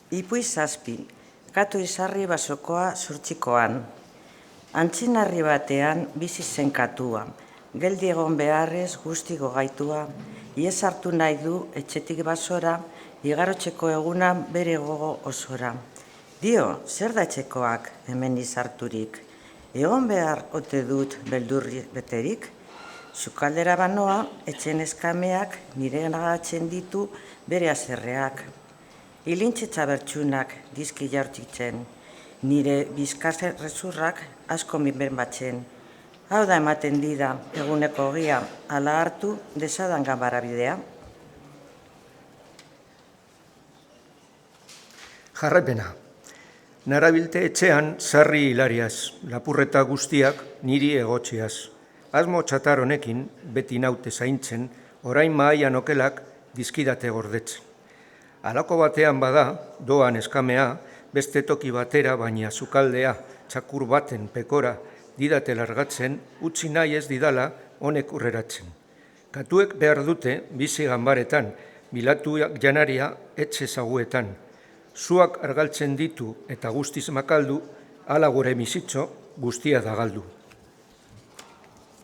Ipuiz zazpi, katu izarri basokoa zurtxikoan. Antzinarri batean bizi zen katua, geldi egon beharrez guzti gogaitua, iez hartu nahi du etxetik basora, igarotzeko eguna bere gogo osora. Dio, zer da etxekoak hemen izarturik? Egon behar ote dut beldurri beterik? Sukaldera banoa, etxen eskameak nire nagatzen ditu bere azerreak. Ilintzetza bertsunak dizki jaurtitzen, nire bizkarrezurrak asko minben batzen. Hau da ematen dida eguneko ogia, ala hartu desadan ganbara bidea. Jarraipena. Narabilte etxean sarri hilariaz, lapurreta guztiak niri egotziaz. Asmo txatar honekin, beti naute zaintzen, orain mahaian okelak dizkidate gordetzen. Halako batean bada, doan eskamea, beste toki batera baina sukaldea, txakur baten pekora, didate largatzen, utzi nahi ez didala honek urreratzen. Katuek behar dute bizi ganbaretan, bilatuak janaria etxe zaguetan. Zuak argaltzen ditu eta guztiz makaldu, ala gure bizitzo guztia da galdu.